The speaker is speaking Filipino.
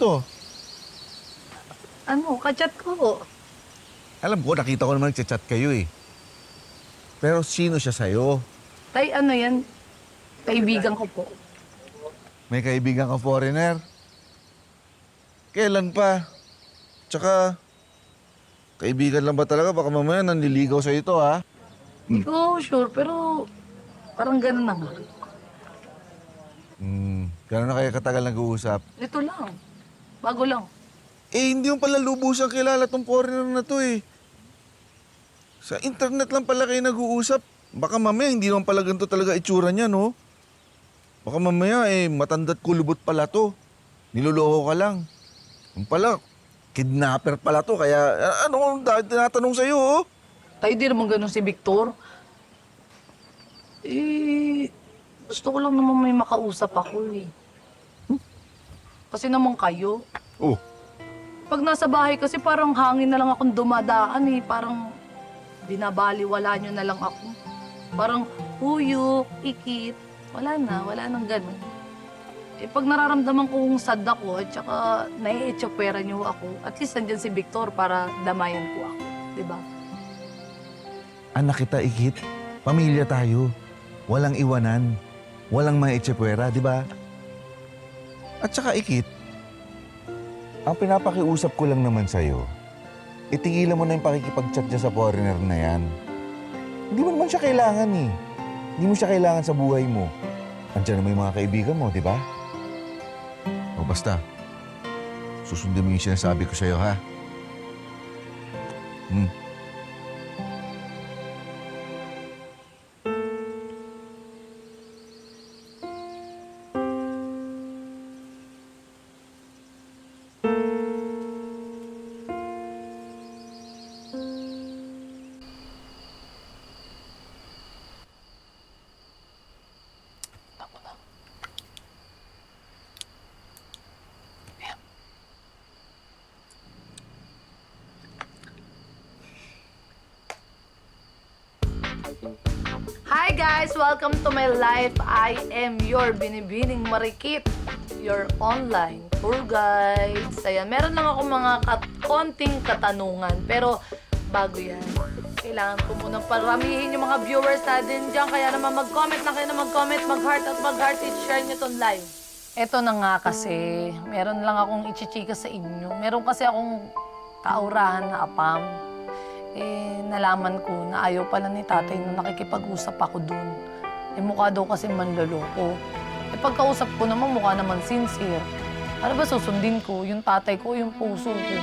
to? Ano, kachat ko. Alam ko, nakita ko naman nagchat kayo eh. Pero sino siya sa'yo? Tay, ano yan? Kaibigan ko po. May kaibigan ka foreigner? Kailan pa? Tsaka, kaibigan lang ba talaga? Baka mamaya nanliligaw sa'yo ito, ha? Hindi ko sure, pero parang ganun na nga. Gano'n na kayo katagal nag-uusap? Ito lang. Bago lang. Eh, hindi mo pala lubusang kilala tong foreigner na to eh. Sa internet lang pala kayo nag-uusap. Baka mamaya hindi naman pala ganito talaga itsura niya, no? Baka mamaya matanda't kulubot pala to. Niloloko ka lang. Yung pala, kidnapper pala to. Kaya ano kung tinatanong sa'yo, oh? Tay, di naman ganun si Victor. Gusto ko lang naman may makausap ako eh. Kasi naman kayo. Oh, Pag nasa bahay kasi parang hangin na lang akong dumadaan eh. Parang binabaliwala nyo na lang ako. Parang huyok, ikit. Wala nang ganun. Eh pag nararamdaman kong sad ako at saka nai-etsopera nyo ako, at least nandyan si Victor para damayan ko ako. Diba? anak kita, Ikit. Pamilya tayo. Walang iwanan. Walang mga itsepwera, di ba? At saka, Ikit, ang pinapakiusap ko lang naman sa'yo, itigilan mo na yung pakikipag-chat dyan sa foreigner na yan. Hindi mo naman siya kailangan eh. Hindi mo siya kailangan sa buhay mo. Andiyan naman yung mga kaibigan mo, di ba? O basta, susundin mo yung sinasabi ko sa'yo, ha? Hi guys! Welcome to my life. I am your binibining marikit, your online tour guide. Ayan, meron lang ako mga konting katanungan. Pero bago yan, kailangan ko munang paramihin yung mga viewers natin dyan. Kaya naman mag-comment na kayo na mag-comment, mag-heart at mag-heart. I-share nyo itong live. Eto na nga kasi, meron lang akong ichichika sa inyo. Meron kasi akong kaurahan na apam. Nalaman ko na ayaw pala ni tatay nung nakikipag-usap ako dun. Mukha daw kasi manloloko. Pagkausap ko naman, mukha naman sincere. Ano ba susundin ko? Yung tatay ko, yung puso ko.